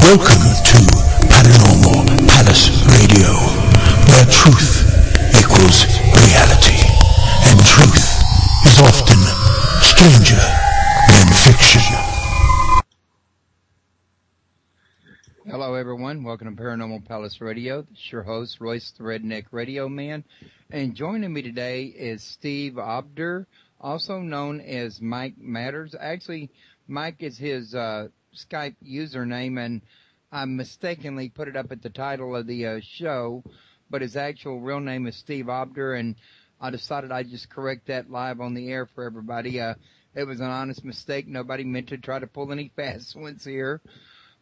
Welcome to Paranormal Palace Radio, where truth equals reality, and truth is often stranger than fiction. Hello everyone, welcome to Paranormal Palace Radio. This is your host, Royce the Redneck Radio Man, and joining me today is Steve Odber, also known as Mike Matters. Actually, Mike is his Skype username, and I mistakenly put it up at the title of the show, but his actual real name is Steve Odber, and I decided I'd just correct that live on the air for everybody. It was an honest mistake. Nobody meant to try to pull any fast ones here.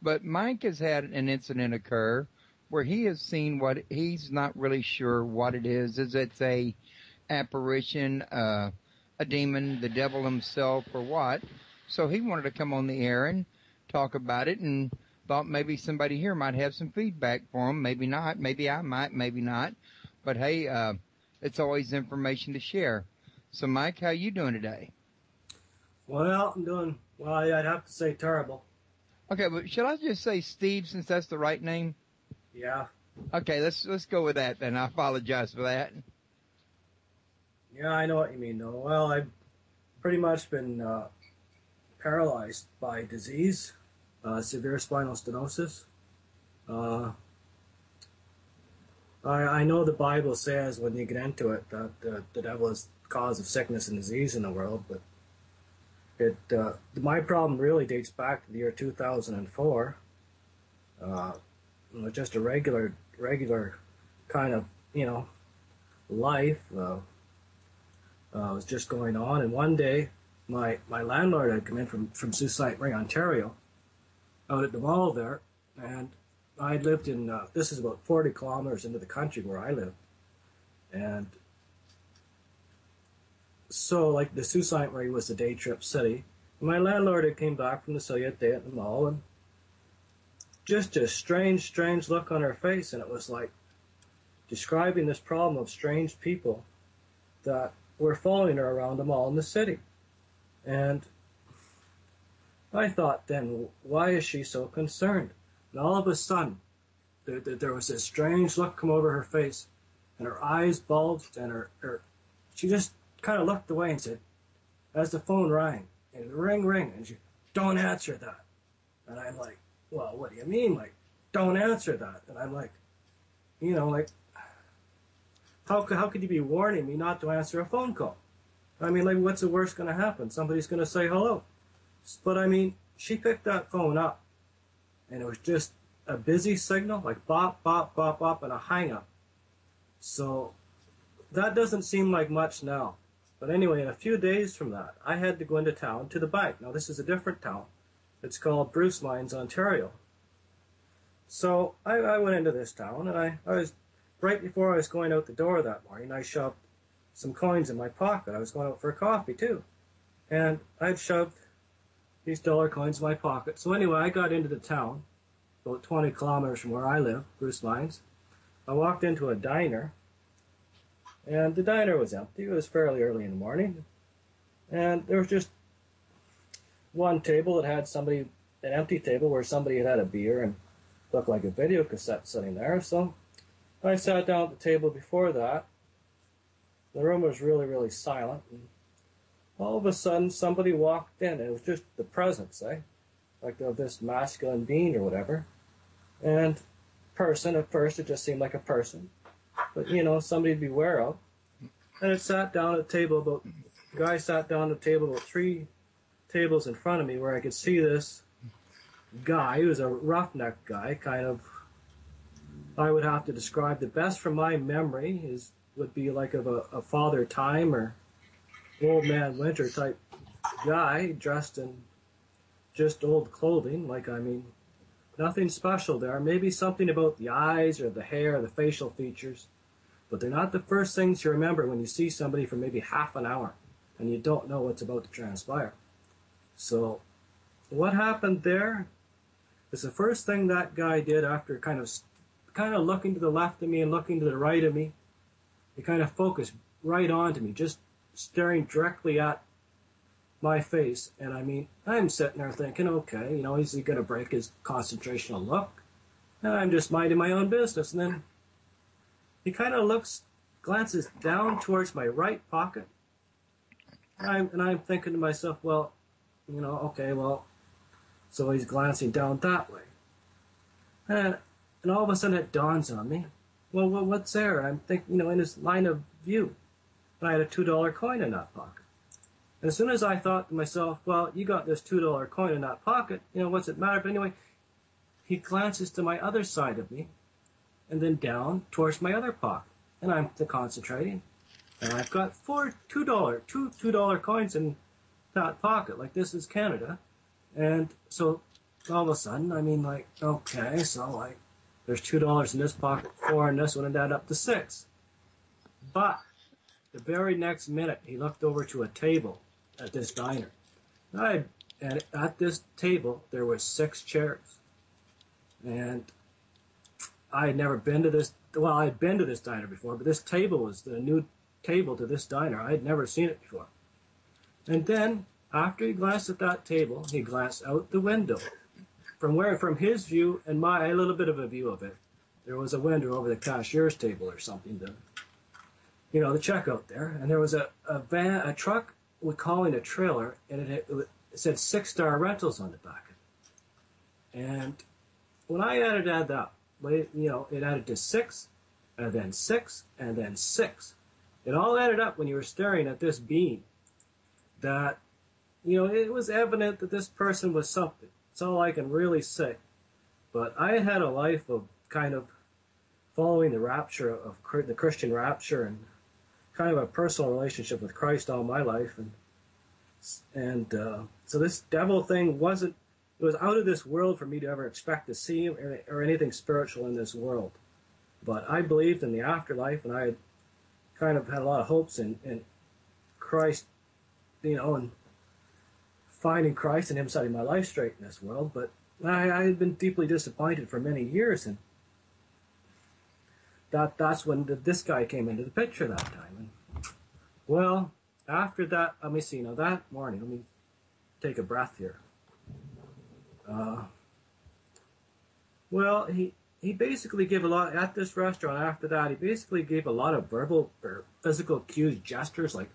But Mike has had an incident occur where he has seen what he's not really sure what it is. Is it a apparition, a demon, the devil himself, or what? So he wanted to come on the air and talk about it, and thought maybe somebody here might have some feedback for him. Maybe not. Maybe I might. Maybe not. But hey, it's always information to share. So Mike, how you doing today? Well, I'm doing, well, I'd have to say terrible. Okay, but should I just say Steve since that's the right name? Yeah. Okay, let's go with that then. I apologize for that. Yeah, I know what you mean, though. Well, I've pretty much been paralyzed by disease, severe spinal stenosis. I know the Bible says when you get into it that the devil is the cause of sickness and disease in the world, but my problem really dates back to the year 2004. Just a regular kind of, life was just going on. And one day, my landlord had come in from Sault Ste. Marie, Ontario, out at the mall there, and I lived in, this is about 40 kilometers into the country where I live. And so, like, the Sault Ste. Marie was a day trip city. My landlord had came back from the Soviet day at the mall, and just a strange look on her face, and it was like describing this problem of strange people that were following her around the mall in the city. And I thought then, why is she so concerned? And all of a sudden, there was this strange look come over her face, and her eyes bulged, and she just kind of looked away and said, as the phone rang, and ring, and she, don't answer that. And I'm like, well, what do you mean? Like, don't answer that. And I'm like, how could you be warning me not to answer a phone call? I mean, like, what's the worst going to happen? Somebody's going to say hello. But I mean, she picked that phone up, and it was just a busy signal, like bop, bop, bop, bop, and a hang up. So that doesn't seem like much now. But anyway, in a few days from that, I had to go into town to the bank. Now, this is a different town. It's called Bruce Mines, Ontario. So I went into this town, and I was, right before I was going out the door that morning, I shoved some coins in my pocket. I was going out for a coffee, too. And I'd shoved these dollar coins in my pocket. So anyway, I got into the town, about 20 kilometers from where I live, Bruce Mines. I walked into a diner, and the diner was empty. It was fairly early in the morning. And there was just one table that had an empty table where somebody had a beer and looked like a video cassette sitting there. So I sat down at the table before that. The room was really, really silent. And all of a sudden, somebody walked in. It was just the presence, like of this masculine being or whatever. And person, at first, it just seemed like a person. But, somebody to be aware of. And it sat down at a table the guy sat down at a table about 3 tables in front of me where I could see this guy. He was a roughneck guy, kind of, I would have to describe the best from my memory would be like of a Father Time or Old Man Winter type guy, dressed in just old clothing, nothing special there. Maybe something about the eyes or the hair or the facial features, but they're not the first things you remember when you see somebody for maybe half an hour and you don't know what's about to transpire. So what happened there is the first thing that guy did after kind of looking to the left of me and looking to the right of me. He kind of focused right onto me, just staring directly at my face. And I mean, I'm sitting there thinking, okay, is he going to break his concentrational look? And I'm just minding my own business. And then he kind of glances down towards my right pocket. And I'm thinking to myself, well, okay, well, so he's glancing down that way. And all of a sudden it dawns on me, well, what's there? I'm thinking, in his line of view. And I had a $2 coin in that pocket. And as soon as I thought to myself, well, you got this $2 coin in that pocket, what's it matter? But anyway, he glances to my other side of me and then down towards my other pocket. And I'm concentrating. And I've got two $2 coins in that pocket. Like, this is Canada. And so all of a sudden, I mean, like, okay, so like, there's $2 in this pocket, 4 in this one, and that up to 6. But the very next minute, he looked over to a table at this diner. And at this table, there were 6 chairs. And I had never been to this, well, I had been to this diner before, but this table was the new table to this diner. I had never seen it before. And then, after he glanced at that table, he glanced out the window. From his view and a little bit of a view of it, there was a window over the cashier's table or something, the checkout there. And there was a truck, we're calling a trailer, and it said 6-star rentals on the back. And when I added that up, it added to 6, and then 6, and then 6. It all added up when you were staring at this beam that, it was evident that this person was something. It's all I can really say. But I had a life of kind of following the rapture of the Christian rapture and kind of a personal relationship with Christ all my life. And so this devil thing it was out of this world for me to ever expect to see him or anything spiritual in this world. But I believed in the afterlife, and I had kind of had a lot of hopes in Christ, and finding Christ and him setting my life straight in this world. But I had been deeply disappointed for many years, and that's when this guy came into the picture that time. And, well, after that, let me see, that morning, let me take a breath here. Well, he basically gave a lot, at this restaurant after that, he basically gave a lot of verbal or physical cues, gestures, like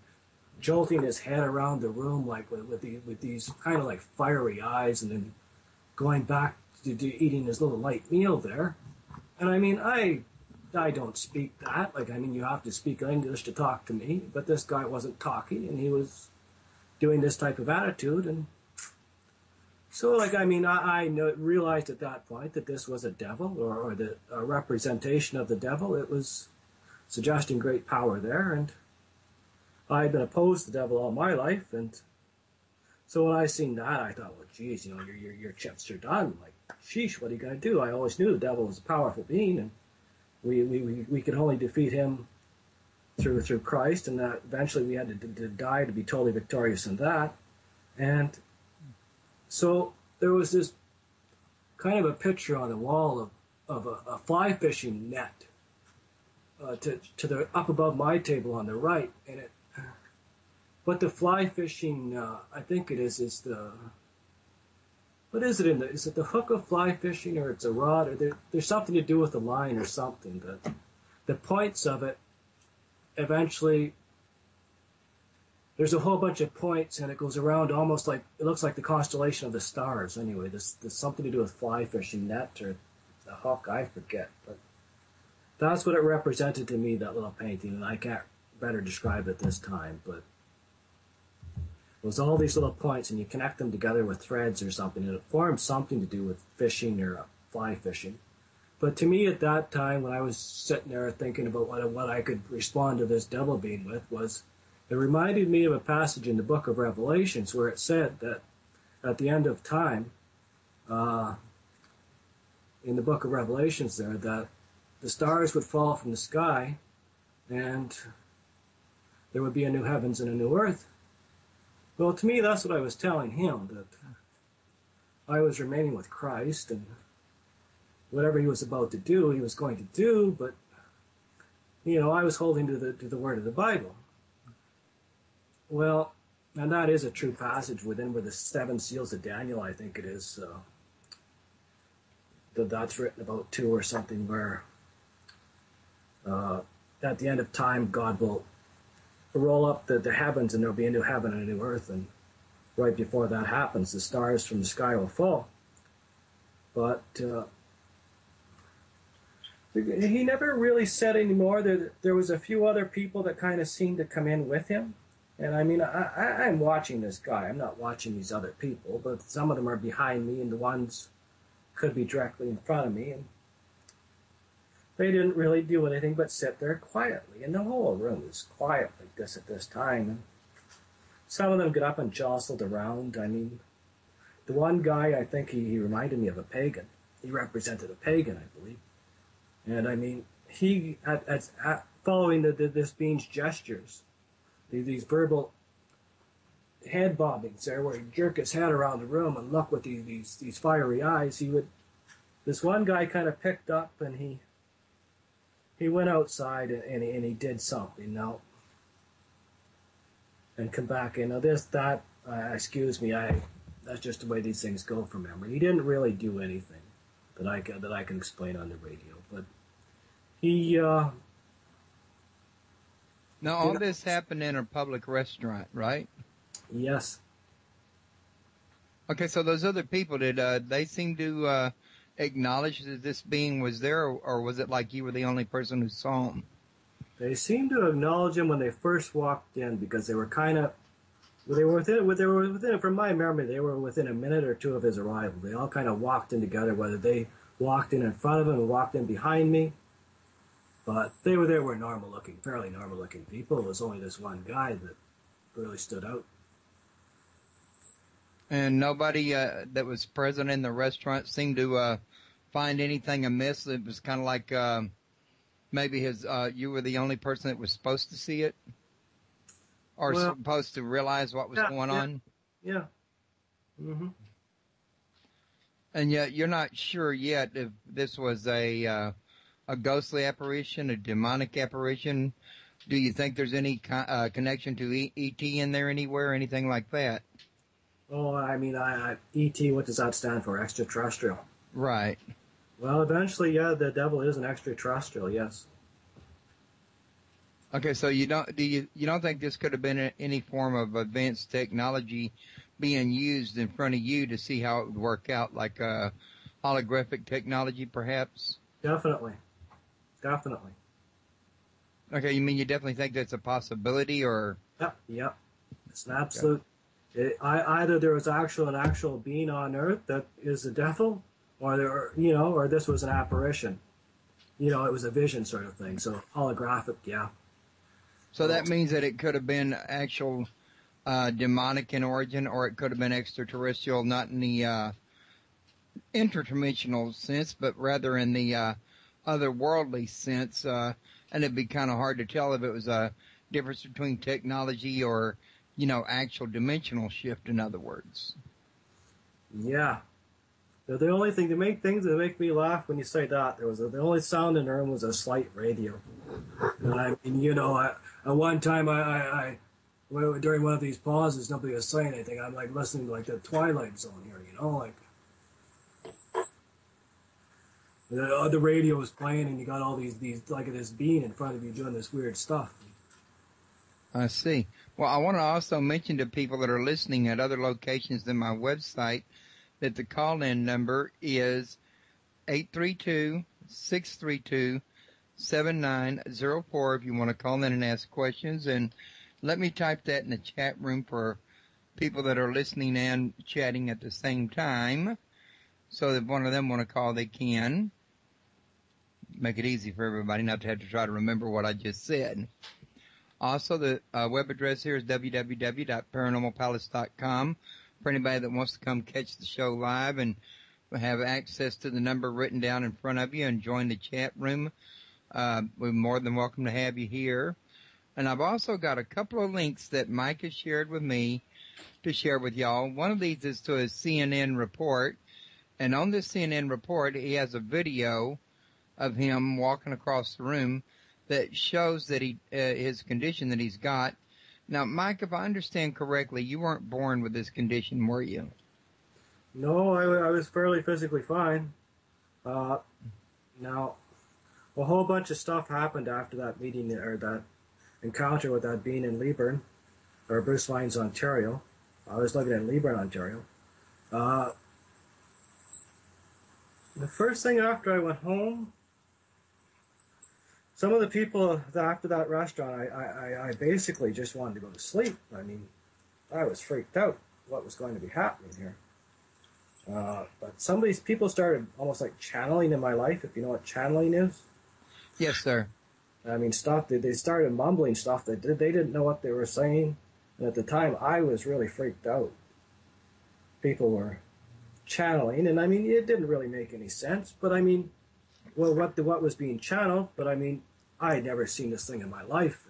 jolting his head around the room, like with these kind of like fiery eyes, and then going back to eating his little light meal there. And I mean, I don't speak that. Like, I mean, you have to speak English to talk to me, but this guy wasn't talking, and he was doing this type of attitude. And so, like, I mean, I realized at that point that this was a devil, or a representation of the devil. It was suggesting great power there, and I had been opposed to the devil all my life. And so when I seen that, I thought, well, geez, your chips are done. Like, sheesh, what are you going to do? I always knew the devil was a powerful being, and we could only defeat him through Christ, and that eventually we had to die to be totally victorious in that. And so there was this kind of a picture on the wall of a fly fishing net to the up above my table on the right, and but the fly fishing, I think it is the, what is it is it the hook of fly fishing, or it's a rod, or there's something to do with the line or something. The points of it, eventually, there's a whole bunch of points, and it goes around almost like, it looks like the constellation of the stars. Anyway, there's something to do with fly fishing net, or the hook, I forget. But that's what it represented to me, that little painting, and I can't better describe it this time, but it was all these little points, and you connect them together with threads or something, and it forms something to do with fishing or fly fishing. But to me at that time, when I was sitting there thinking about what I could respond to this devil being with, it reminded me of a passage in the book of Revelations where it said that at the end of time, in the book of Revelations there, that the stars would fall from the sky, and there would be a new heavens and a new earth. Well, to me, that's what I was telling him, that I was remaining with Christ, and whatever he was about to do, he was going to do, but, I was holding to the word of the Bible. Well, And that is a true passage within where the 7 seals of Daniel, I think it is. That's written about too, or something, where at the end of time, God will roll up the heavens, and there'll be a new heaven and a new earth. And right before that happens, the stars from the sky will fall. But he never really said anymore. There was a few other people that kind of seemed to come in with him. And I mean, I'm watching this guy. I'm not watching these other people, but some of them are behind me, and the ones could be directly in front of me. And they didn't really do anything but sit there quietly. And the whole room was quiet like this at this time. And some of them got up and jostled around. I mean, the one guy, I think he reminded me of a pagan. He represented a pagan, I believe. And I mean, he, following this being's gestures, these verbal head bobbings there, where he'd jerk his head around the room and look with these fiery eyes, this one guy kind of picked up, and he went outside and he did something now, and come back in. Now excuse me, that's just the way these things go from memory. He didn't really do anything that I can explain on the radio, but he. Now, all this happened in a public restaurant, right? Yes. Okay, so those other people, did they seem to acknowledge that this being was there, or was it like you were the only person who saw him? They seemed to acknowledge him when they first walked in, because they were within, from my memory, they were within a minute or two of his arrival. They all kind of walked in together, whether they walked in front of him or walked in behind me. But they were fairly normal-looking people. It was only this one guy that really stood out. And nobody that was present in the restaurant seemed to find anything amiss. It was kind of like maybe you were the only person that was supposed to see it, or supposed to realize what was going on. Yeah. Mm-hmm. And yet you're not sure yet if this was a ghostly apparition, a demonic apparition. Do you think there's any connection to E.T. in there anywhere, anything like that? Oh, I mean, E.T., what does that stand for? Extraterrestrial. Right. Well, eventually, yeah, the devil is an extraterrestrial, yes. Okay, so you don't think this could have been any form of advanced technology being used in front of you to see how it would work out, like holographic technology, perhaps? Definitely. Okay, you mean you definitely think that's a possibility, or? Yep. It's an absolute. Okay. Either there was an actual being on Earth that is the devil, or this was an apparition. It was a vision sort of thing. So holographic, yeah. So that means that it could have been actual demonic in origin, or it could have been extraterrestrial, not in the interdimensional sense, but rather in the otherworldly sense. And it'd be kind of hard to tell if it was a difference between technology or, actual dimensional shift, in other words. Yeah. The only thing to make me laugh when you say that, the only sound in the room was a slight radio. And I mean, at one time during one of these pauses, nobody was saying anything. I'm like listening to like the Twilight Zone here, like the radio was playing, and you got all these like this being in front of you doing this weird stuff. I see. Well, I want to also mention to people that are listening at other locations than my website that the call-in number is 832-632-7904 if you want to call in and ask questions. And let me type that in the chat room for people that are listening and chatting at the same time. So if one of them want to call, they can. Make it easy for everybody not to have to try to remember what I just said. Also, the web address here is www.paranormalpalace.com for anybody that wants to come catch the show live and have access to the number written down in front of you and join the chat room. We're more than welcome to have you here. And I've also got a couple of links that Mike has shared with me to share with y'all. One of these is to his CNN report. And on this CNN report, he has a video of him walking across the room that shows that his condition that he's got. Now, Mike, if I understand correctly, you weren't born with this condition, were you? No, I was fairly physically fine. Now, a whole bunch of stuff happened after that meeting, or that encounter with that being in Leeburn, or Bruce Lyons, Ontario. I was living in Leeburn, Ontario. The first thing after I went home, some of the people after that restaurant, I basically just wanted to go to sleep. I mean, I was freaked out what was going to be happening here. But some of these people started almost like channeling in my life, if you know what channeling is. Yes, sir. I mean, stuff, they started mumbling stuff that they didn't know what they were saying. And at the time, I was really freaked out. People were channeling, and I mean, it didn't really make any sense. But I mean, well, what was being channeled? But I mean, I had never seen this thing in my life,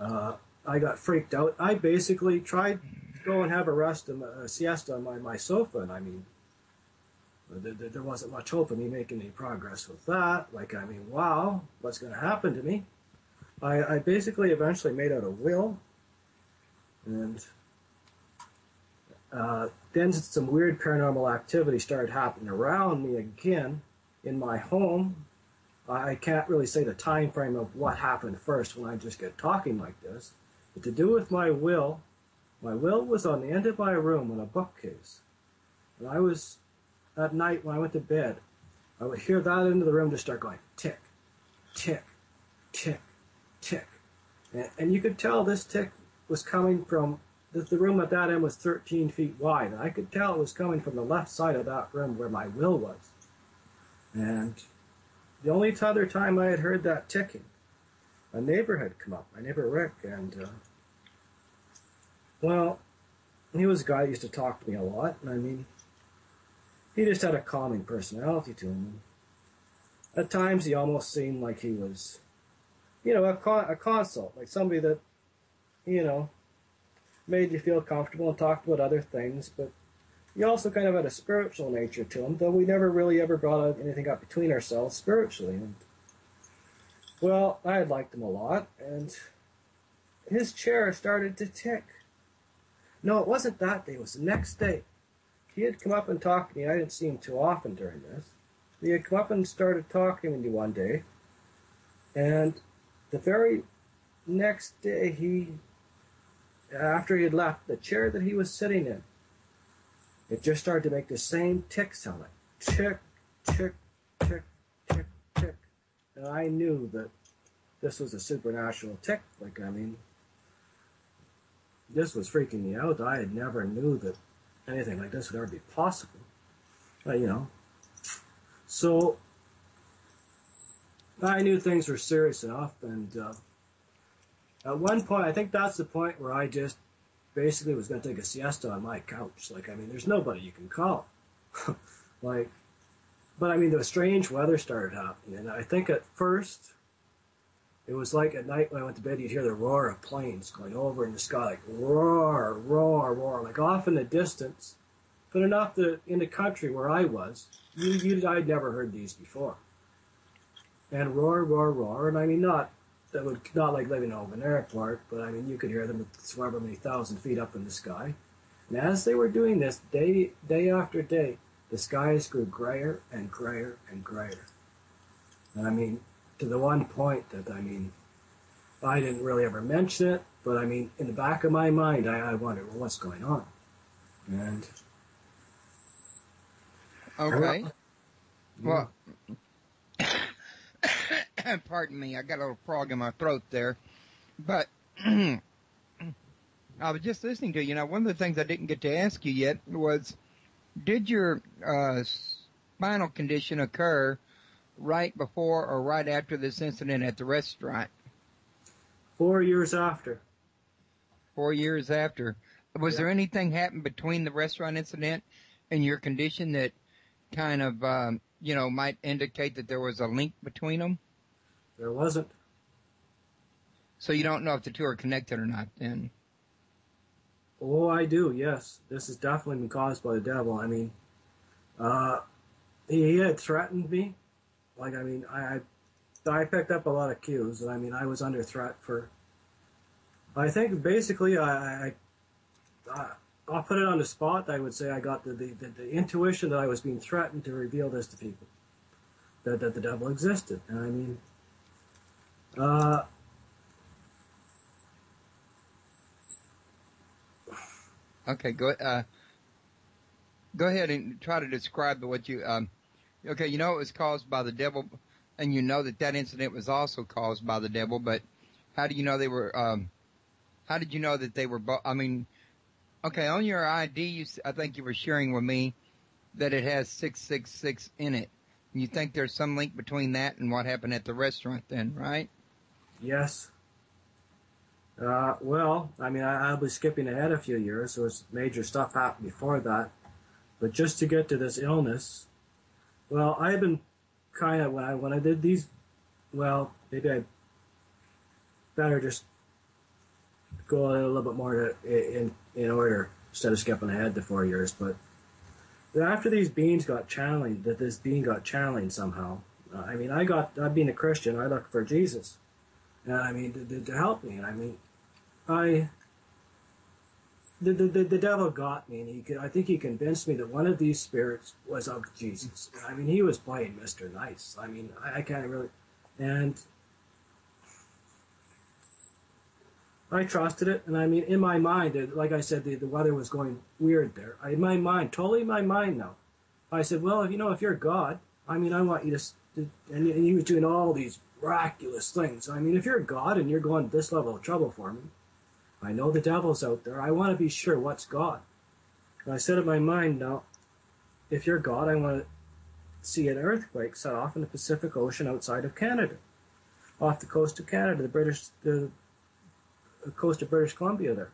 and I got freaked out. I basically tried to go and have a siesta on my sofa, and I mean, there wasn't much hope of me making any progress with that. Like, I mean, wow, what's going to happen to me? I basically eventually made out a will, and then some weird paranormal activity started happening around me again in my home. I can't really say the time frame of what happened first when I just get talking like this, but to do with my will was on the end of my room in a bookcase. And I was, at night when I went to bed, I would hear that end of the room just start going tick, tick, tick, tick. And you could tell this tick was coming from, the room at that end was 13 feet wide, and I could tell it was coming from the left side of that room where my will was. And the only other time I had heard that ticking, a neighbor had come up, my neighbor Rick, and, well, he was a guy that used to talk to me a lot, and I mean, he just had a calming personality to him. At times, he almost seemed like he was, you know, a consult, like somebody that, you know, made you feel comfortable and talked about other things, but he also kind of had a spiritual nature to him, though we never really ever brought anything up between ourselves spiritually. And, well, I had liked him a lot, and his chair started to tick. No, it wasn't that day, it was the next day. He had come up and talked to me. I didn't see him too often during this. He had come up and started talking to me one day, and the very next day, after he had left, the chair that he was sitting in, it just started to make the same tick sound, like tick, tick, tick, tick, tick. And I knew that this was a supernatural tick. Like, I mean, this was freaking me out. I had never knew that anything like this would ever be possible. You know. So, I knew things were serious enough, and at one point, I think that's the point where I just basically was going to take a siesta on my couch. Like, I mean, there's nobody you can call. Like, but I mean, the strange weather started happening, and I think at first, it was like at night when I went to bed, you'd hear the roar of planes going over in the sky, like roar, roar, roar, like off in the distance, but enough that in the country where I was, I'd never heard these before. And roar, roar, roar, and I mean, not like living over an airport, but I mean, you could hear them at however many thousand feet up in the sky. And as they were doing this, day after day, the skies grew grayer and grayer and grayer. And I mean, to the one point that, I mean, I didn't really ever mention it, but I mean, in the back of my mind, I wondered, well, what's going on? And okay. Well, pardon me, I got a little frog in my throat there. But I was just listening to you. Now, one of the things I didn't get to ask you yet was, did your spinal condition occur right before or right after this incident at the restaurant? 4 years after. 4 years after. Was there anything happened between the restaurant incident and your condition that kind of, might indicate that there was a link between them? There wasn't. So you don't know if the two are connected or not, then? Oh, I do, yes. This has definitely been caused by the devil. I mean, he had threatened me. Like, I mean, I picked up a lot of cues, and I mean, I was under threat for I think basically I'll put it on the spot. I would say I got the intuition that I was being threatened to reveal this to people, that the devil existed. And I mean, Okay, go ahead and try to describe what you. Okay, you know it was caused by the devil, and you know that incident was also caused by the devil. But how do you know they were? How did you know that they were? I mean, okay, on your ID, I think you were sharing with me that it has 666 in it. You think there's some link between that and what happened at the restaurant, then, right? yes. Well, I mean, I'll be skipping ahead a few years. There was major stuff happened before that. But just to get to this illness, well, I've been kind of, when I did these, well, maybe I better just go a little bit more in order instead of skipping ahead to 4 years. But after these beings got challenged, that this being got challenged somehow, I mean, being a Christian, I looked for Jesus. And I mean, to help me. And I mean, the devil got me, and I think he convinced me that one of these spirits was of Jesus. I mean, he was playing Mr. Nice. I mean, I can't really, and I trusted it. And I mean, in my mind, like I said, the weather was going weird there. In my mind, totally in my mind now, I said, well, if you're God, I mean, I want you to and he was doing all these miraculous things. I mean, if you're God and you're going to this level of trouble for me, I know the devil's out there. I want to be sure what's God. And I said in my mind, now, if you're God, I want to see an earthquake set off in the Pacific Ocean outside of Canada, off the coast of Canada, the coast of British Columbia there.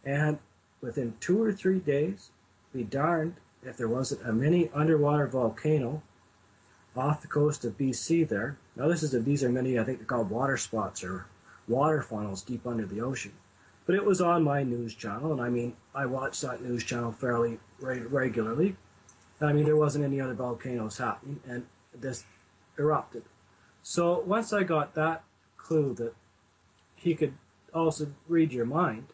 And within 2 or 3 days, be darned if there wasn't a mini underwater volcano off the coast of BC there. Now these are many, I think they're called water spots or water funnels deep under the ocean. But it was on my news channel, and I mean, I watched that news channel fairly regularly. I mean, there wasn't any other volcanoes happening, and this erupted. So once I got that clue that he could also read your mind,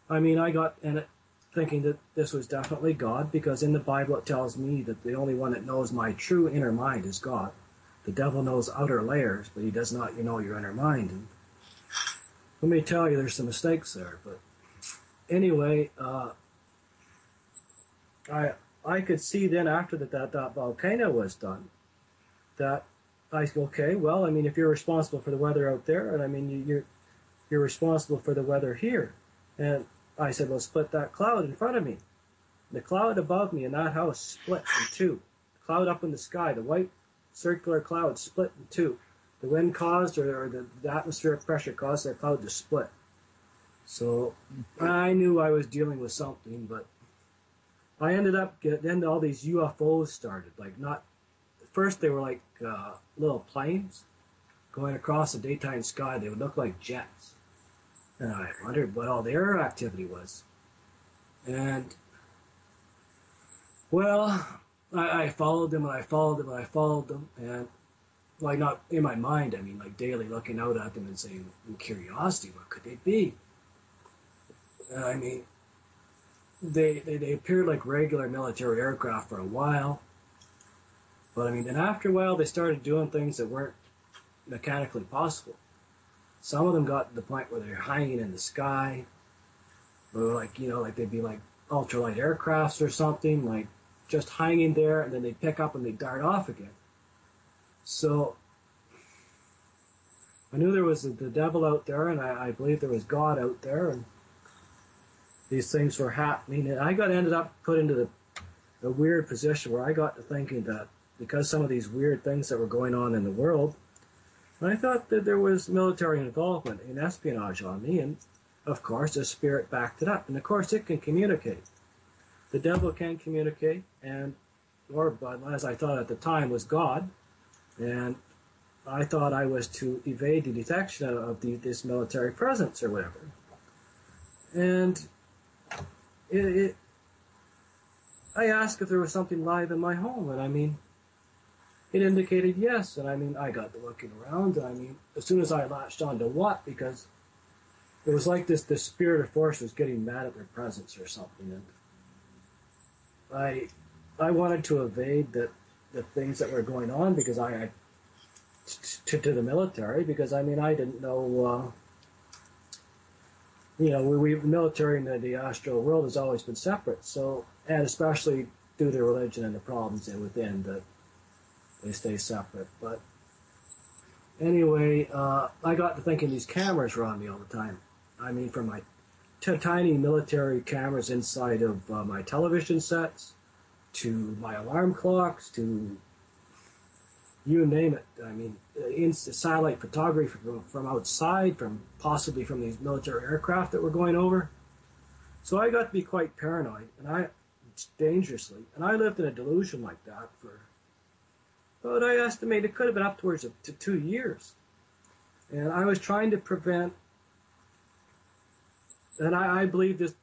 I mean, I got in it thinking that this was definitely God, because in the Bible it tells me that the only one that knows my true inner mind is God. The devil knows outer layers, but he does not know your inner mind. And let me tell you, there's some mistakes there. But anyway, I could see then after that volcano was done, that I said, okay, well, I mean, if you're responsible for the weather out there, and I mean, you're responsible for the weather here. And I said, well, split that cloud in front of me. The cloud above me in that house split in two. The cloud up in the sky, the white circular cloud split in two. The wind caused, or the atmospheric pressure caused that cloud to split. So I knew I was dealing with something, but I ended up then all these UFOs started. First they were like little planes going across the daytime sky. They would look like jets. And I wondered what all their activity was. And, well, I followed them, and I followed them, and I followed them, and, like, not in my mind, I mean, like, daily looking out at them and saying, in curiosity, what could they be? And, I mean, they appeared like regular military aircraft for a while, but, I mean, then after a while, they started doing things that weren't mechanically possible. Some of them got to the point where they're hanging in the sky, or like they'd be like ultralight aircrafts or something, like just hanging there, and then they pick up and they dart off again. So I knew there was the devil out there, and I believe there was God out there, and these things were happening. And I ended up put into the weird position where I got to thinking that because some of these weird things that were going on in the world, I thought that there was military involvement in espionage on me, and of course the spirit backed it up. And of course it can communicate. The devil can communicate, but as I thought at the time was God, and I thought I was to evade the detection of this military presence or whatever. And I asked if there was something live in my home, and I mean, it indicated yes, and I mean, I got to looking around, and I mean, as soon as I latched on to what, because it was like this spirit or force was getting mad at their presence or something. And I wanted to evade the things that were going on because to the military, because I mean I didn't know. You know, we military and the astral world has always been separate. So, and especially due to religion and the problems within, that they stay separate. But anyway, I got to thinking these cameras were on me all the time. I mean, from my tiny military cameras inside of my television sets, to my alarm clocks, to you name it. I mean, satellite photography from outside, possibly from these military aircraft that were going over. So I got to be quite paranoid, and dangerously. And I lived in a delusion like that but I estimate it could have been upwards to 2 years. And I was trying to prevent, and I believe this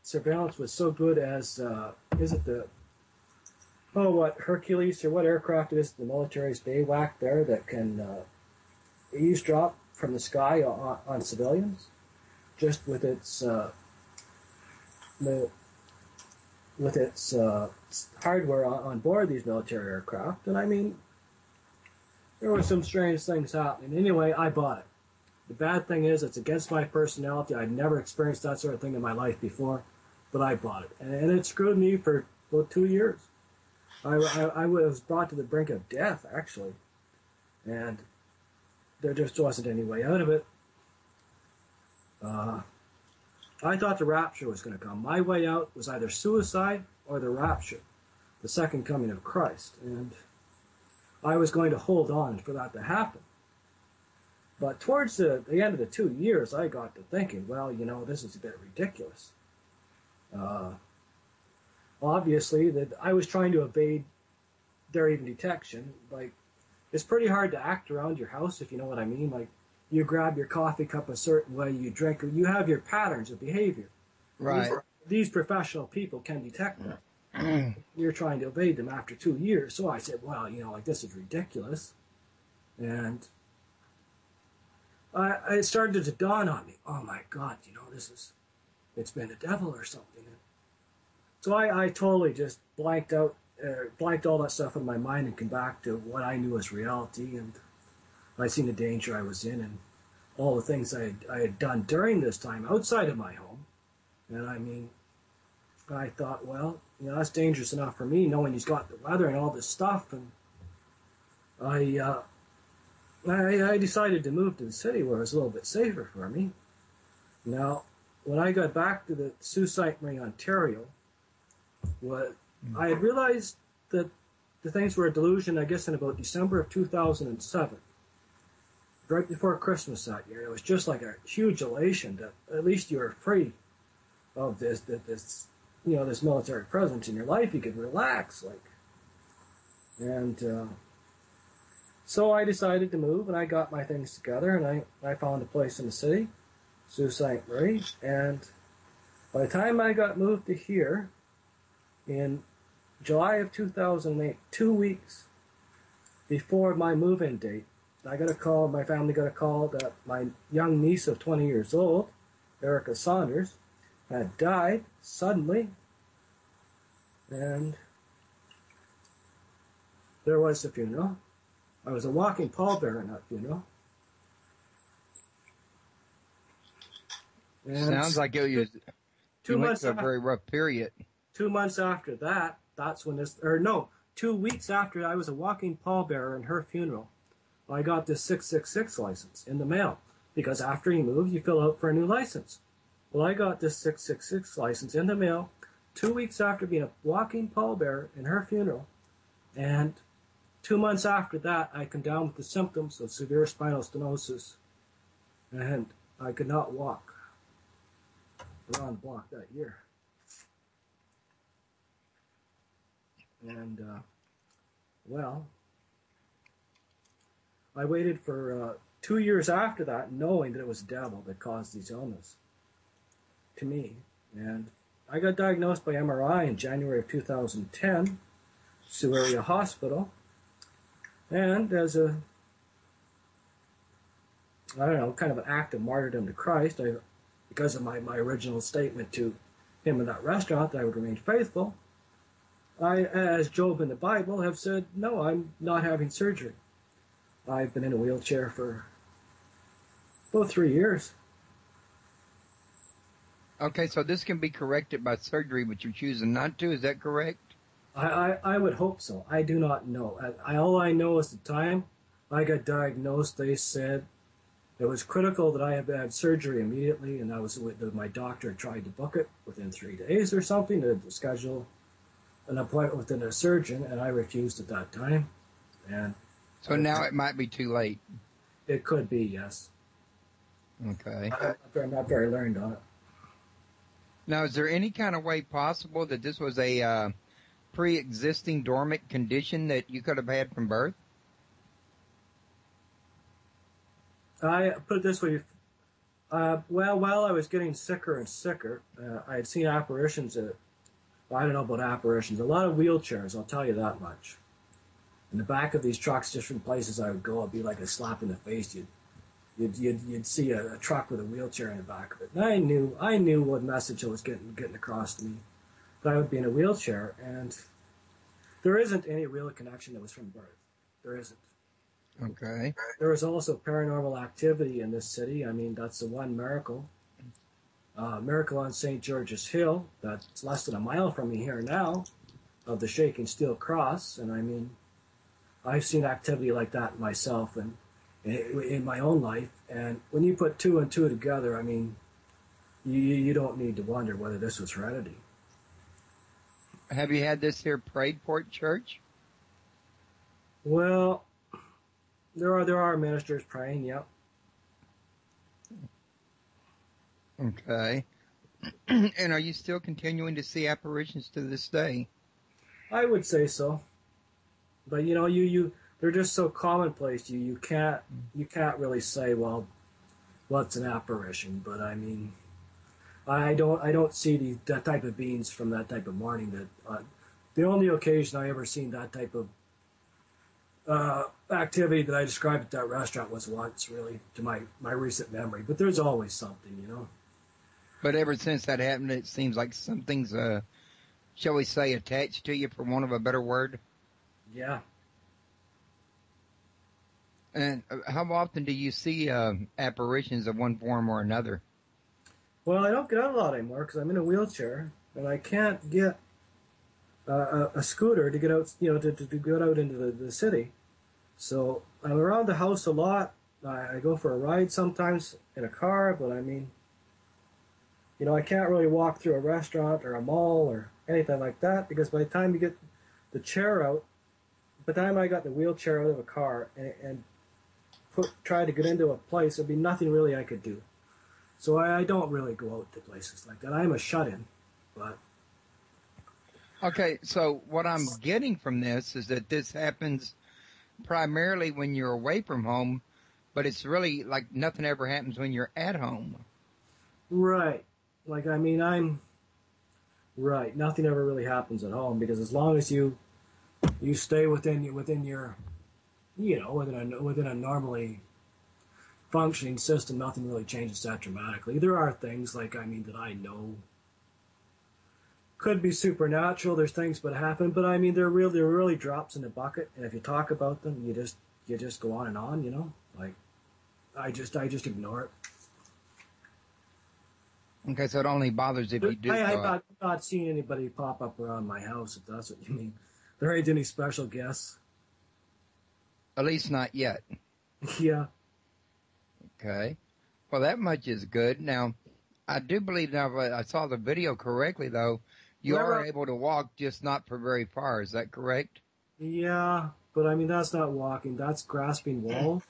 surveillance was so good as, is it Hercules or what aircraft it is, the military's BAWAC there that can eavesdrop from the sky on civilians, just with its hardware on board these military aircraft. And I mean, there were some strange things happening. Anyway, I bought it. The bad thing is it's against my personality. I'd never experienced that sort of thing in my life before, but I bought it. And it screwed me for about 2 years. I was brought to the brink of death, actually. And there just wasn't any way out of it. I thought the rapture was going to come. My way out was either suicide or the rapture, the second coming of Christ. And I was going to hold on for that to happen. But towards the end of the 2 years, I got to thinking, well, you know, this is a bit ridiculous. Obviously, that I was trying to evade their even detection. Like, it's pretty hard to act around your house, if you know what I mean. Like, you grab your coffee cup a certain way, you drink, you have your patterns of behavior. Right. These professional people can detect that. You're trying to evade them after 2 years. So I said, well, you know, like, this is ridiculous. And it started to dawn on me, oh my God, you know, it's been the devil or something. So I totally just blanked all that stuff in my mind and came back to what I knew as reality, and I seen the danger I was in and all the things I had done during this time outside of my home. And I mean, I thought, well, you know, that's dangerous enough for me, knowing he's got the weather and all this stuff. And I decided to move to the city where it was a little bit safer for me. Now, when I got back to the Sault Ste. Marie, Ontario, I had realized that the things were a delusion, I guess, in about December of 2007, right before Christmas that year. It was just like a huge elation that at least you were free of this you know, this military presence in your life. You could relax, like. And so I decided to move, and I got my things together, and I found a place in the city, Sault Ste. Marie, and by the time I got moved to here, in July of 2008, 2 weeks before my move-in date, my family got a call that my young niece of 20 years old, Erica Saunders, had died suddenly, and there was the funeral. I was a walking pallbearer in that funeral. And sounds like it was 2 months a very rough period. 2 months after that, that's when 2 weeks after I was a walking pallbearer in her funeral, I got this 666 license in the mail. Because after you move, you fill out for a new license. Well, I got this 666 license in the mail 2 weeks after being a walking pallbearer in her funeral. And 2 months after that, I come down with the symptoms of severe spinal stenosis. And I could not walk around the block that year. And, well, I waited for 2 years after that, knowing that it was the devil that caused these illnesses to me. And I got diagnosed by MRI in January of 2010, Sioux Area Hospital. And as a I don't know, kind of an act of martyrdom to Christ. Because of my original statement to him in that restaurant that I would remain faithful, I, as Job in the Bible, have said, no, I'm not having surgery. I've been in a wheelchair for about 3 years. Okay, so this can be corrected by surgery, but you're choosing not to. Is that correct? I would hope so. I do not know. All I know is the time I got diagnosed, they said it was critical that I had surgery immediately, and that was my doctor tried to book it within 3 days or something to schedule an appointment with a surgeon, and I refused at that time. And so now it might be too late. It could be, yes. Okay. I'm not very learned on it. Now, is there any kind of way possible that this was a pre-existing dormant condition that you could have had from birth? I put it this way. While I was getting sicker and sicker, I had seen apparitions. I don't know about apparitions. A lot of wheelchairs, I'll tell you that much. In the back of these trucks, different places I would go, it'd be like a slap in the face. You'd see a truck with a wheelchair in the back of it. And I knew what message it was getting across to me. That I would be in a wheelchair, and there isn't any real connection that was from birth. There isn't. Okay. There is also paranormal activity in this city. I mean, that's the one miracle. Miracle on St. George's Hill, that's less than a mile from me here now, of the Shaking Steel Cross. And I mean, I've seen activity like that myself and in my own life. And when you put two and two together, I mean, you don't need to wonder whether this was heredity. Have you had this here prayed for at church? Well, there are ministers praying, yep. Okay. And are you still continuing to see apparitions to this day? I would say so. But you know, they're just so commonplace. You can't really say, well, what's an apparition? But I mean, I don't see that type of beings from that type of morning. That the only occasion I ever seen that type of activity that I described at that restaurant was once, really, to my recent memory. But there's always something, you know. But ever since that happened, it seems like something's, shall we say, attached to you, for want of a better word. Yeah. And how often do you see apparitions of one form or another? Well, I don't get out a lot anymore because I'm in a wheelchair, and I can't get a scooter to get out, you know, to get out into the city. So I'm around the house a lot. I go for a ride sometimes in a car, but I mean, you know, I can't really walk through a restaurant or a mall or anything like that because by the time you get the chair out, by the time I got the wheelchair out of a car and try to get into a place, there'd be nothing really I could do. So I don't really go out to places like that. I'm a shut-in, but... Okay, so what I'm getting from this is that this happens primarily when you're away from home, but it's really like nothing ever happens when you're at home. Right. Like, I mean, right. Nothing ever really happens at home because as long as you stay within your, you know, within a normally functioning system, nothing really changes that dramatically. There are things like, I mean, that I know could be supernatural. There's things that happen, but I mean, they're really drops in the bucket. And if you talk about them, you just go on, you know. Like, I just ignore it. Okay, so it only bothers if you do. I'm not seeing anybody pop up around my house, if that's what you mean. There ain't any special guests. At least not yet. Yeah. Okay. Well, that much is good. Now, I do believe now, if I saw the video correctly, though, you are able to walk, just not for very far. Is that correct? Yeah, but I mean, that's not walking. That's grasping walls.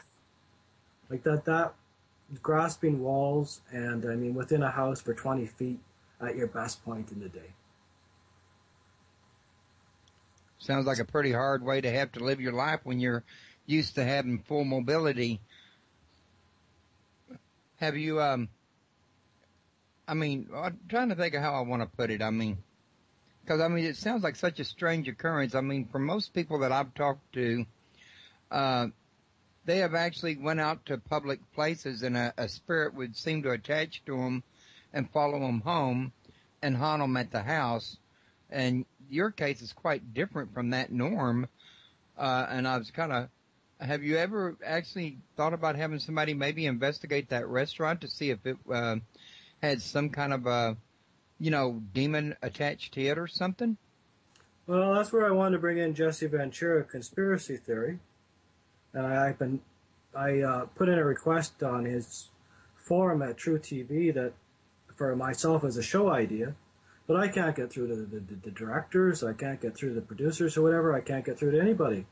Like that grasping walls, and I mean, within a house for 20 feet at your best point in the day. Sounds like a pretty hard way to have to live your life when you're used to having full mobility. Have you, I mean, I'm trying to think of how I want to put it. I mean, because, I mean, it sounds like such a strange occurrence. I mean, for most people that I've talked to, they have actually went out to public places and a spirit would seem to attach to them and follow them home and haunt them at the house. And your case is quite different from that norm. And I was have you ever actually thought about having somebody maybe investigate that restaurant to see if it had some kind of a, demon attached to it or something? Well, that's where I wanted to bring in Jesse Ventura conspiracy theory. And I put in a request on his forum at True TV that for myself as a show idea, but I can't get through to the directors, I can't get through to the producers or whatever, I can't get through to anybody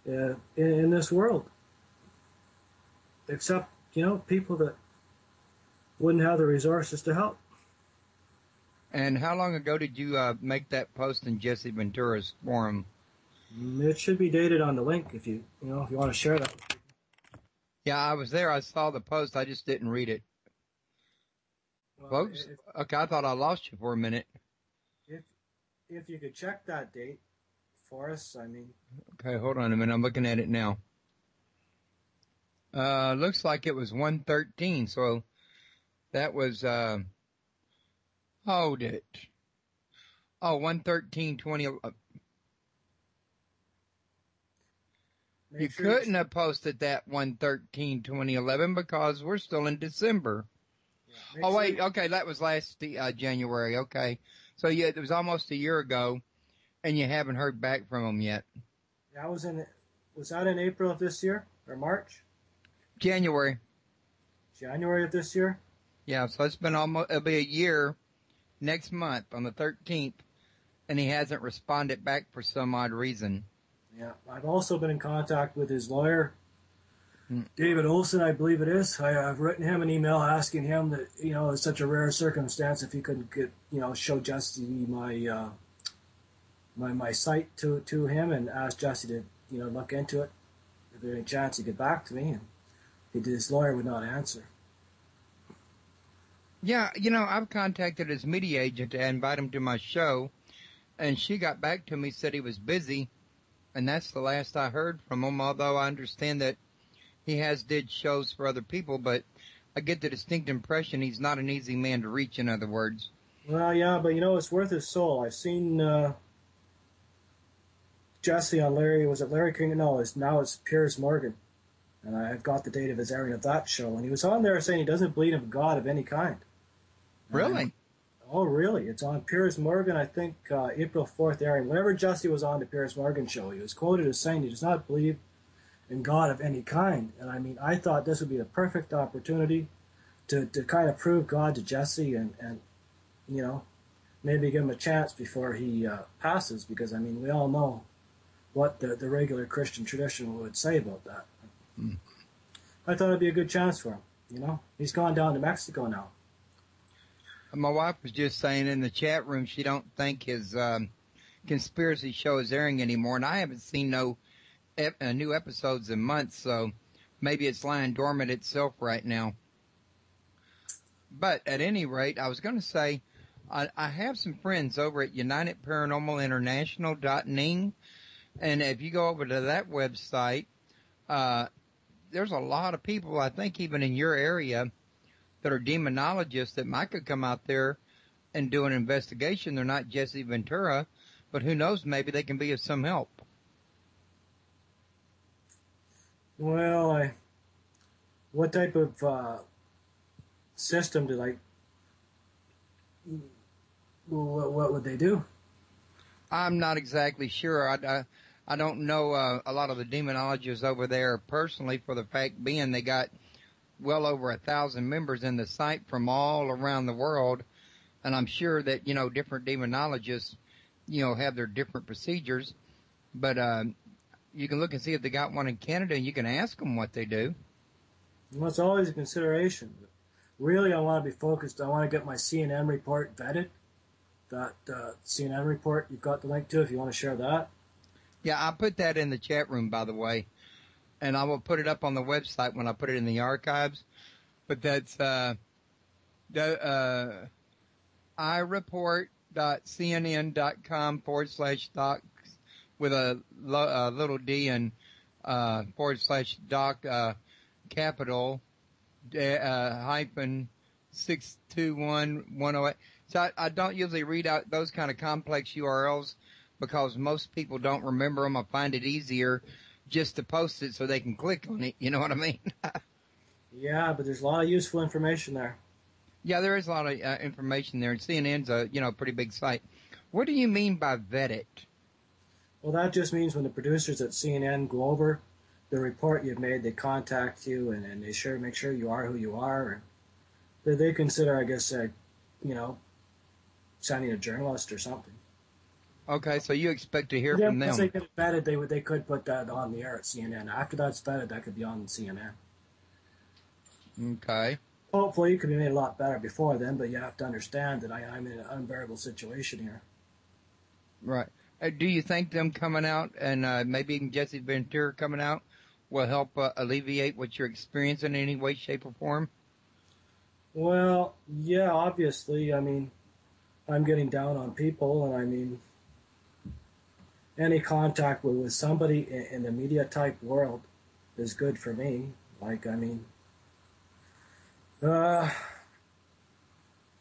in this world. Except, people that wouldn't have the resources to help. And how long ago did you make that post in Jesse Ventura's forum? It should be dated on the link if you want to share that. Yeah, I was there. I saw the post. I just didn't read it. Well, Folks, okay, I thought I lost you for a minute. If you could check that date for us, Okay, hold on a minute. I'm looking at it now. Looks like it was 1/13, so that was, hold it. Oh, 1/13/2011. You couldn't have posted that 1/13/2011 because we're still in December. Yeah, oh, wait. Okay. That was last January. Okay. So, yeah, it was almost a year ago, and you haven't heard back from them yet. Yeah, was that in April of this year or March? January. January of this year? Yeah. So it'll be a year next month on the 13th, and he hasn't responded back for some odd reason. Yeah, I've also been in contact with his lawyer, David Olson, I believe it is. I've written him an email asking him that, it's such a rare circumstance if he could get, show Jesse my my site to him and ask Jesse to, look into it. If there's any chance he'd get back to me, and his lawyer would not answer. Yeah, I've contacted his media agent to invite him to my show, and she got back to me, said he was busy. And that's the last I heard from him, although I understand that he did shows for other people, but I get the distinct impression he's not an easy man to reach, in other words. Well, yeah, but it's worth his soul. I've seen Jesse on Larry King? No, now it's Piers Morgan. And I've got the date of his airing of that show. And he was on there saying he doesn't believe in God of any kind. Really? Oh, really? It's on Piers Morgan, I think, April 4th airing. Whenever Jesse was on the Piers Morgan show, he was quoted as saying he does not believe in God of any kind. And I thought this would be a perfect opportunity to kind of prove God to Jesse and maybe give him a chance before he passes, because, we all know what the regular Christian tradition would say about that. I thought it'd be a good chance for him, He's gone down to Mexico now. My wife was just saying in the chat room she don't think his conspiracy show is airing anymore, and I haven't seen no new episodes in months, so maybe it's lying dormant itself right now. But at any rate, I was going to say I have some friends over at UnitedParanormalInternational.ning, and if you go over to that website, there's a lot of people, I think even in your area, that are demonologists that might could come out there and do an investigation. They're not Jesse Ventura, but who knows, maybe they can be of some help. Well, what type of system what would they do? I'm not exactly sure. I don't know a lot of the demonologists over there personally, for the fact being they got well over 1,000 members in the site from all around the world, and I'm sure that different demonologists have their different procedures, but you can look and see if they got one in Canada, and you can ask them what they do. Well, it's always a consideration. But really, I want to be focused. I want to get my CNN report vetted. That CNN report, you've got the link to if you want to share that. Yeah, I put that in the chat room, by the way. And I will put it up on the website when I put it in the archives. But that's ireport.cnn.com/stocks with a little D and /doc capital hyphen 621108. So I don't usually read out those kind of complex URLs because most people don't remember them. I find it easier just to post it so they can click on it. You know what I mean? Yeah, but there's a lot of useful information there. Yeah, there is a lot of information there, and CNN's a pretty big site. What do you mean by vetted? Well, that just means when the producers at CNN go over the report you've made, they contact you and they make sure you are who you are. And they consider, I guess, sending a journalist or something. Okay, so you expect to hear from them. Once they get it vetted, they could put that on the air at CNN. After that's vetted, that could be on CNN. Okay. Hopefully, it could be made a lot better before then, but you have to understand that I'm in an unbearable situation here. Right. Do you think them coming out and maybe even Jesse Ventura coming out will help alleviate what you're experiencing in any way, shape, or form? Well, yeah, obviously. I mean, I'm getting down on people, and I mean, any contact with somebody in the media type world is good for me. Like, I mean, and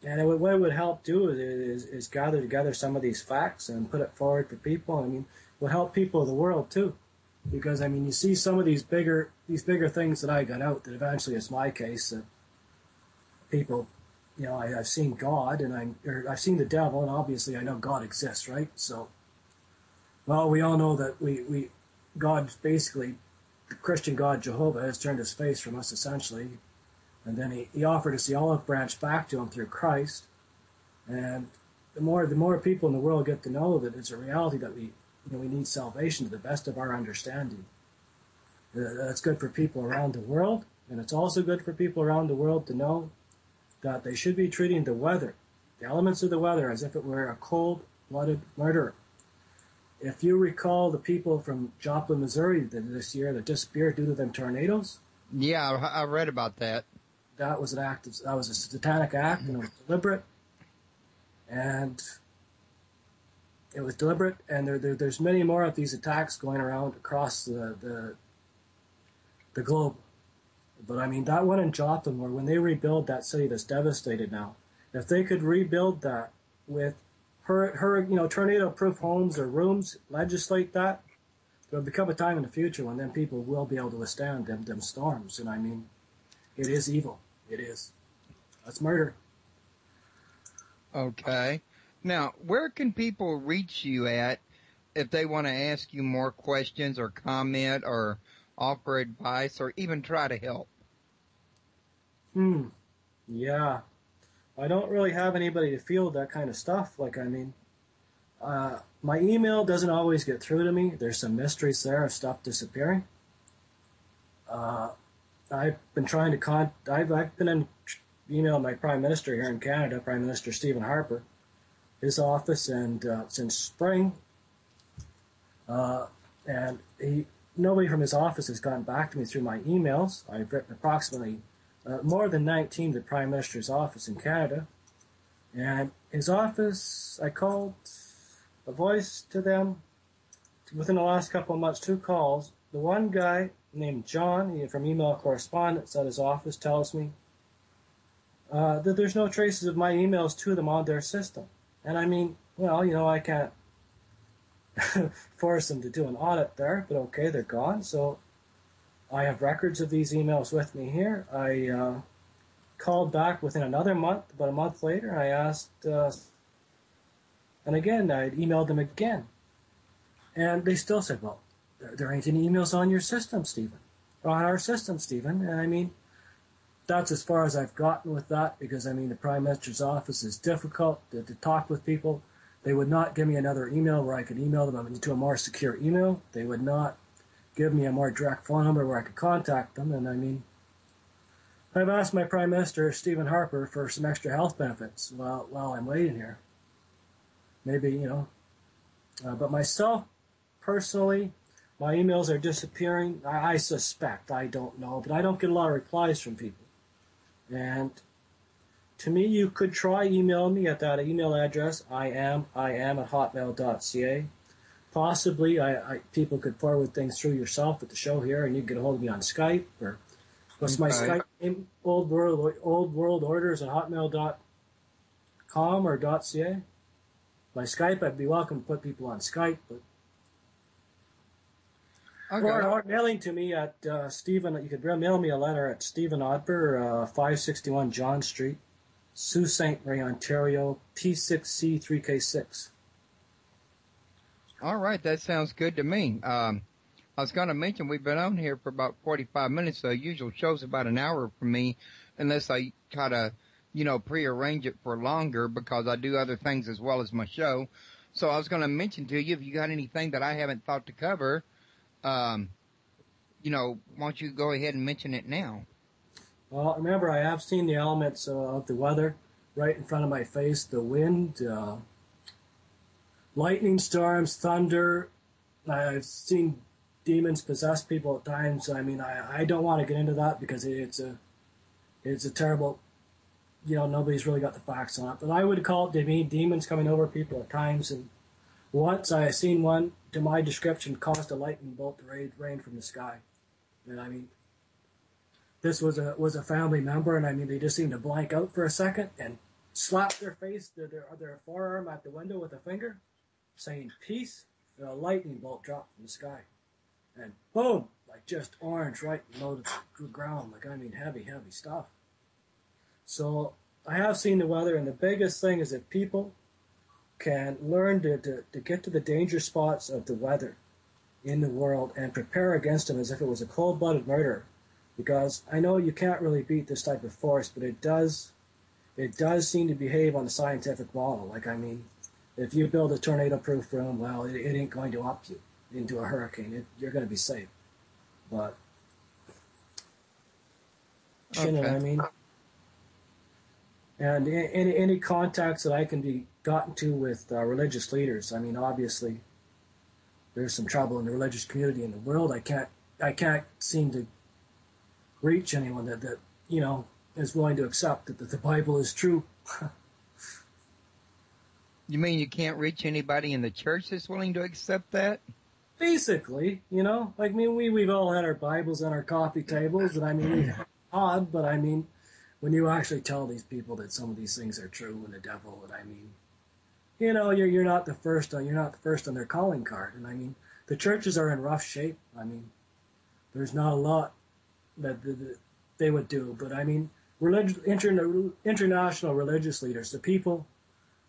what it would help do is gather together some of these facts and put it forward for people. I mean, it will help people of the world too, because I mean, you see some of these bigger things that I got out that eventually it's my case that people, I've seen God and I've seen the devil, and obviously I know God exists, right? So, well, we all know that God's basically, the Christian God Jehovah has turned his face from us essentially. And then he offered us the olive branch back to him through Christ. And the more people in the world get to know that it's a reality that we need salvation to the best of our understanding. That's good for people around the world, and it's also good for people around the world to know that they should be treating the weather, the elements of the weather, as if it were a cold-blooded murderer. If you recall the people from Joplin, Missouri this year that disappeared due to them tornadoes. Yeah, I read about that. That was a satanic act, and it was deliberate. And it was deliberate, and there's many more of these attacks going around across the globe. But I mean, that one in Joplin, where when they rebuild that city that's devastated now, if they could rebuild that with tornado-proof homes or rooms, legislate that, there'll become a time in the future when then people will be able to withstand them storms. And I mean, it is evil. It is. That's murder. Okay. Now, where can people reach you at if they want to ask you more questions or comment or offer advice or even try to help? Yeah. I don't really have anybody to field that kind of stuff. Like, I mean, my email doesn't always get through to me. There's some mysteries there of stuff disappearing. I've been trying to I've been in email my Prime Minister here in Canada, Prime Minister Stephen Harper, his office, and since spring, and nobody from his office has gotten back to me through my emails. I've written approximately more than 19 to the Prime Minister's office in Canada, and his office, I called a voice to them within the last couple of months, 2 calls. The one guy named John, from email correspondence at his office, tells me that there's no traces of my emails to them on their system. And I mean, well, I can't force them to do an audit there, but okay, they're gone. So I have records of these emails with me here. I called back within another month, about a month later, I asked, and again, I emailed them again. And they still said, well, there ain't any emails on your system, Stephen. Or on our system, Stephen. And I mean, that's as far as I've gotten with that, because I mean, the Prime Minister's office is difficult to talk with people. They would not give me another email where I could email them into a more secure email. They would not give me a more direct phone number where I could contact them. And I mean, I've asked my Prime Minister, Stephen Harper, for some extra health benefits while I'm waiting here. Maybe, but myself, personally, my emails are disappearing. I suspect, I don't know, but I don't get a lot of replies from people. And to me, you could try emailing me at that email address, I am at hotmail.ca. possibly people could forward things through yourself at the show here, and you can get a hold of me on Skype, or what's my Skype name? Old World Orders at hotmail.com or .ca. My Skype, I'd be welcome to put people on Skype, but or mailing to me at Stephen. You could mail me a letter at Stephen Odber, 561 John Street, Sault Ste. Marie, Ontario, P6C3K6. All right, that sounds good to me. I was going to mention we've been on here for about 45 minutes. The usual show's about an hour for me, unless I kind of, prearrange it for longer because I do other things as well as my show. So I was going to mention to you, if you got anything that I haven't thought to cover, why don't you go ahead and mention it now? Well, remember, I have seen the elements of the weather right in front of my face, the wind, lightning storms, thunder. I've seen demons possess people at times. I mean, I don't want to get into that because it's a terrible, nobody's really got the facts on it. But I would call it demons coming over people at times. And once I seen one, to my description, caused a lightning bolt to rain from the sky. And I mean, this was a family member, and I mean, they just seemed to blank out for a second and slap their face, their forearm at the window with a finger, saying peace, and a lightning bolt dropped from the sky. And boom, like just orange right low to the ground, like I mean heavy, heavy stuff. So I have seen the weather, and the biggest thing is that people can learn to get to the danger spots of the weather in the world and prepare against them as if it was a cold-blooded murder. Because I know you can't really beat this type of force, but it does seem to behave on a scientific model. Like, I mean, if you build a tornado-proof room, well, it ain't going to up you into a hurricane. You're going to be safe. But, you know what I mean? And any contacts that I can be gotten to with religious leaders, I mean, obviously, there's some trouble in the religious community in the world. I can't seem to reach anyone that is willing to accept that the Bible is true. You mean you can't reach anybody in the church that's willing to accept that? Basically, like we've all had our Bibles on our coffee tables, and I mean, it's odd, but I mean, when you actually tell these people that some of these things are true and the devil, and I mean, you're not the first on their calling card, and I mean, the churches are in rough shape. I mean, there's not a lot that they would do, but I mean, international religious leaders, the people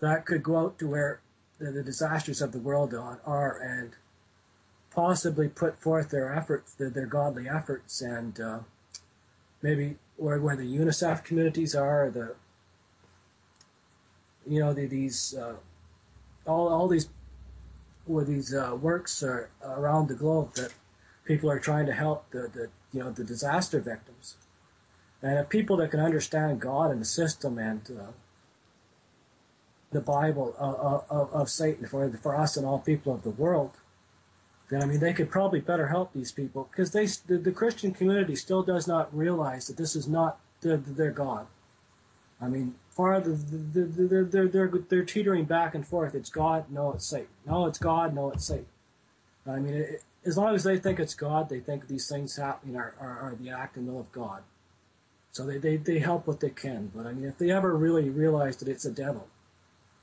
that could go out to where the disasters of the world are and possibly put forth their efforts, their godly efforts, and maybe where the UNICEF communities are, all these works are around the globe that people are trying to help the disaster victims, and people that can understand God and the system and the Bible of Satan for us and all people of the world, then I mean they could probably better help these people, because the Christian community still does not realize that this is not their God. I mean, they're teetering back and forth. It's God, no, it's Satan. No, it's God, no, it's Satan. I mean, as long as they think it's God, they think these things happening are the act and will of God. So they help what they can. But I mean, if they ever really realize that it's the devil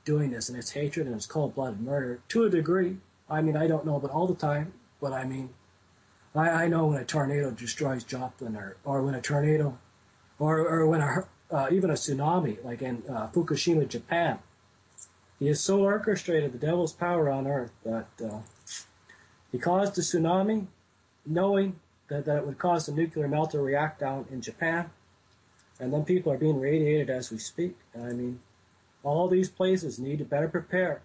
doing this, and it's hatred and it's cold-blooded murder, to a degree, I mean, I don't know about all the time, but I mean, I know when a tornado destroys Joplin, or when a tornado, or when even a tsunami, like in Fukushima, Japan, he has so orchestrated the devil's power on earth that he caused the tsunami, knowing that it would cause the nuclear melt to react down in Japan, and then people are being radiated as we speak. And I mean, all these places need to better prepare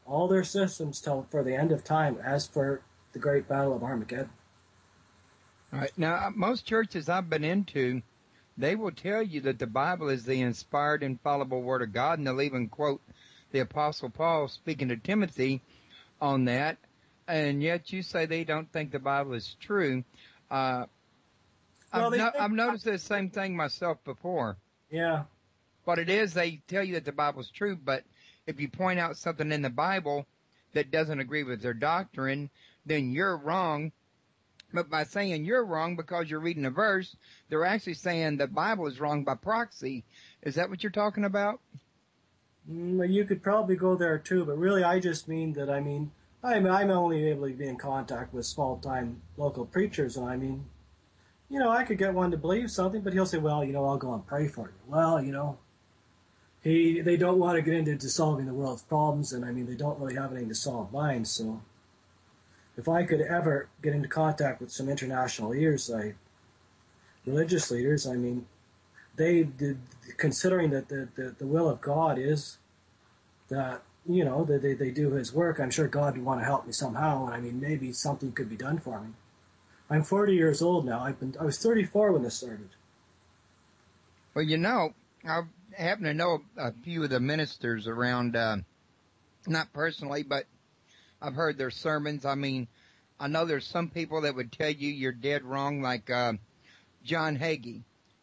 all their systems for the end of time, as for the great battle of Armageddon. All right. Now, most churches I've been into, they will tell you that the Bible is the inspired, infallible Word of God, and they'll even quote the Apostle Paul speaking to Timothy on that, and yet you say they don't think the Bible is true. I've noticed the same thing myself before. Yeah. What it is, they tell you that the Bible's true, but if you point out something in the Bible that doesn't agree with their doctrine, then you're wrong. But by saying you're wrong because you're reading a verse, they're actually saying the Bible is wrong by proxy. Is that what you're talking about? You could probably go there too, but really I just mean that, I'm only able to be in contact with small-time local preachers, and I could get one to believe something, but he'll say, well, I'll go and pray for you. Well, they don't want to get into solving the world's problems, and they don't really have anything to solve mine, so if I could ever get into contact with some international leaders, religious leaders, considering that the will of God is that, that they do His work, I'm sure God would want to help me somehow, and maybe something could be done for me. I'm 40 years old now. I was 34 when this started. Well, I happen to know a few of the ministers around, not personally, but I've heard their sermons. I know there's some people that would tell you you're dead wrong, like John Hagee.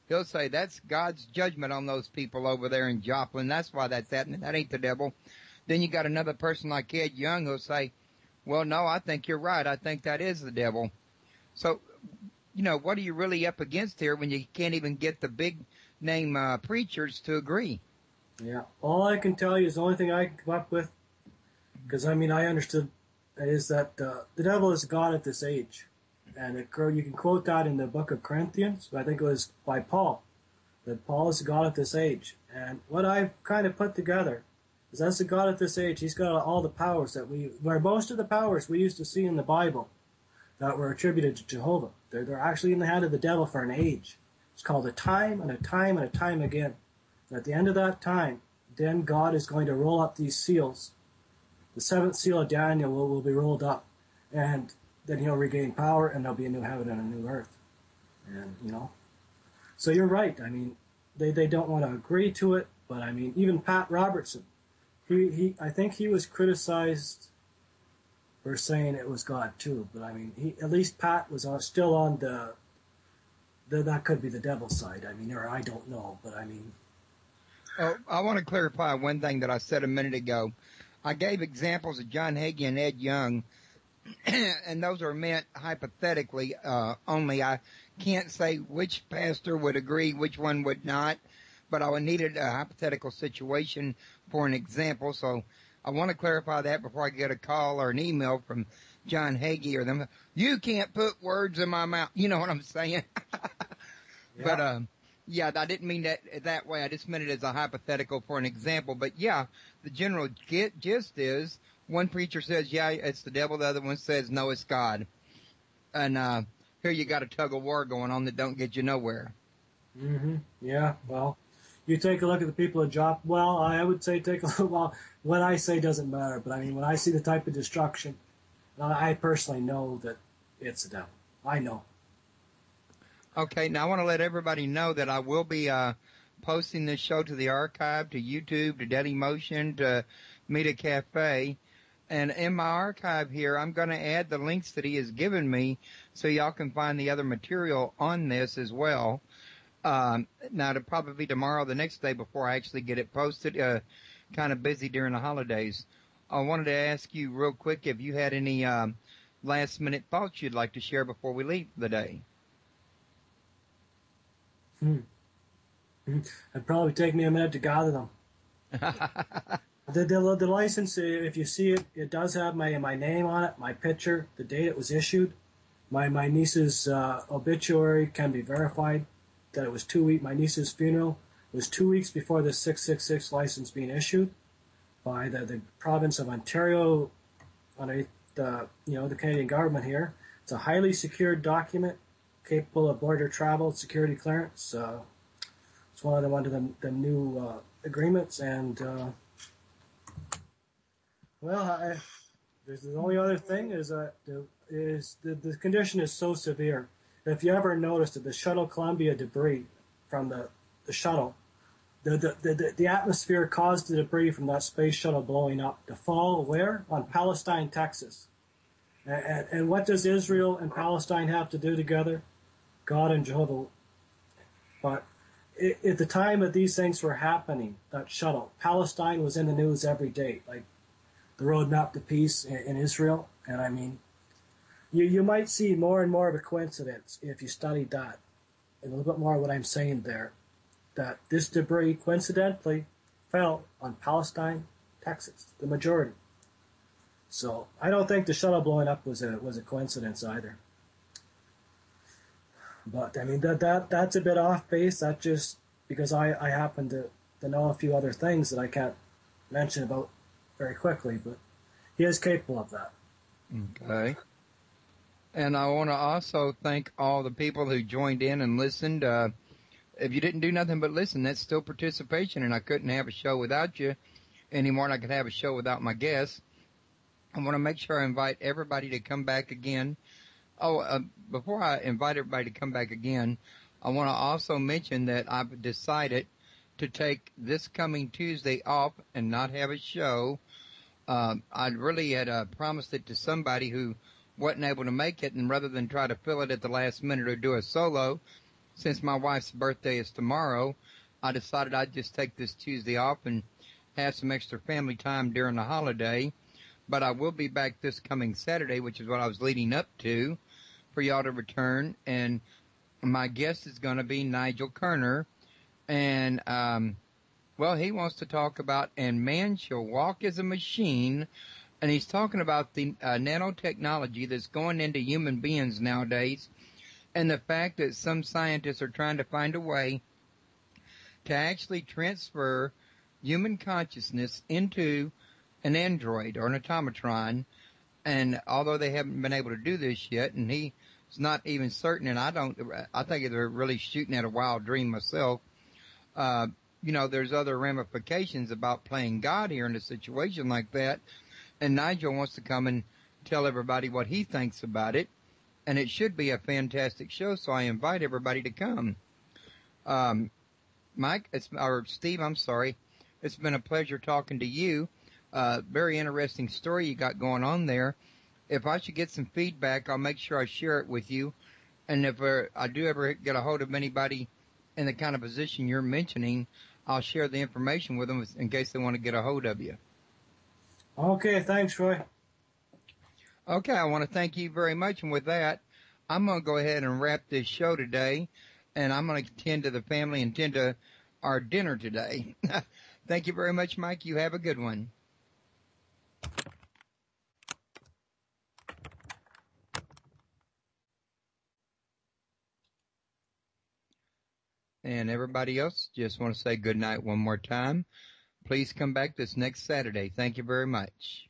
He'll say that's God's judgment on those people over there in Joplin. That's why that's happening. That ain't the devil. Then you got another person like Ed Young who'll say, well, no, I think you're right. I think that is the devil. So, what are you really up against here when you can't even get the big name preachers to agree? Yeah. All I can tell you is the only thing I can come up with, because I understood, is that the devil is God at this age. And you can quote that in the book of Corinthians, but I think it was by Paul, that Paul is the God at this age. And what I've kind of put together is that's the God at this age. He's got all the powers where most of the powers we used to see in the Bible that were attributed to Jehovah. They're actually in the hand of the devil for an age. It's called a time and a time and a time again. And at the end of that time, then God is going to roll up these seals. The seventh seal of Daniel will be rolled up, and then he'll regain power, and there'll be a new heaven and a new earth. And, so you're right. They don't want to agree to it, but even Pat Robertson, I think he was criticized for saying it was God too, but at least Pat was still on that could be the devil's side. Or I don't know, but Oh, I want to clarify one thing that I said a minute ago. I gave examples of John Hagee and Ed Young, and those are meant hypothetically only. I can't say which pastor would agree, which one would not, but I needed a hypothetical situation for an example, so I want to clarify that before I get a call or an email from John Hagee or them. You can't put words in my mouth. You know what I'm saying? Yeah. But, yeah, I didn't mean that way. I just meant it as a hypothetical for an example. But, yeah, the general gist is one preacher says, yeah, it's the devil. The other one says, no, it's God. And here you got a tug-of-war going on that don't get you nowhere. Mm-hmm. Yeah, well, you take a look at the people at Job. Well, I would say take a look. Well, what I say doesn't matter. But, when I see the type of destruction, I personally know that it's the devil. I know. Okay, now I want to let everybody know that I will be posting this show to the archive, to YouTube, to Dailymotion, to Media Cafe. And in my archive here, I'm going to add the links that he has given me so y'all can find the other material on this as well. Now, it'll probably be tomorrow or the next day before I actually get it posted. Kind of busy during the holidays. I wanted to ask you real quick if you had any last-minute thoughts you'd like to share before we leave for the day. It'd probably take me a minute to gather them. The license, if you see it, it does have my name on it, my picture, the date it was issued. My niece's obituary can be verified that it was 2 weeks. My niece's funeral was 2 weeks before the 666 license being issued by the province of Ontario underneath the Canadian government here. It's a highly secured document capable of border travel, security clearance. It's one of them under the new agreements, and the only other thing is the condition is so severe. If you ever noticed that the shuttle Columbia debris from the shuttle, the atmosphere caused the debris from that space shuttle blowing up to fall where? On Palestine, Texas. And what does Israel and Palestine have to do together? God and Jehovah. But at the time that these things were happening, that shuttle, Palestine was in the news every day. Like roadmap to peace in Israel. And I mean, you might see more and more of a coincidence if you studied that, and a little bit more of what I'm saying there, that this debris coincidentally fell on Palestine, Texas, the majority. So I don't think the shuttle blowing up was a coincidence either. But I mean that's a bit off base. That just because I happen to know a few other things that I can't mention about very quickly, but he is capable of that. Okay. And I want to also thank all the people who joined in and listened. If you didn't do nothing but listen, that's still participation, and I couldn't have a show without you any more than I could have a show without my guests. I want to make sure I invite everybody to come back again. Before I invite everybody to come back again, I want to also mention that I've decided to take this coming Tuesday off and not have a show. I really had promised it to somebody who wasn't able to make it, and rather than try to fill it at the last minute or do a solo, since my wife's birthday is tomorrow, I decided I'd just take this Tuesday off and have some extra family time during the holiday. But I will be back this coming Saturday, which is what I was leading up to, for y'all to return. And my guest is going to be Nigel Kerner. And, he wants to talk about, and man shall walk as a machine. And he's talking about the nanotechnology that's going into human beings nowadays, and the fact that some scientists are trying to find a way to actually transfer human consciousness into an android or an automatron. And although they haven't been able to do this yet, and he's not even certain, and I think they're really shooting at a wild dream myself. There's other ramifications about playing God here in a situation like that. And Nigel wants to come and tell everybody what he thinks about it. And it should be a fantastic show, so I invite everybody to come. Steve, I'm sorry. It's been a pleasure talking to you. Very interesting story you got going on there. If I should get some feedback, I'll make sure I share it with you. And if I do ever get a hold of anybody in the kind of position you're mentioning, I'll share the information with them in case they want to get a hold of you. Okay, thanks, Roy. Okay, I want to thank you very much. And with that, I'm going to go ahead and wrap this show today. And I'm going to tend to the family and tend to our dinner today. Thank you very much, Mike. You have a good one. And everybody else, just want to say good night one more time. Please come back this next Saturday. Thank you very much.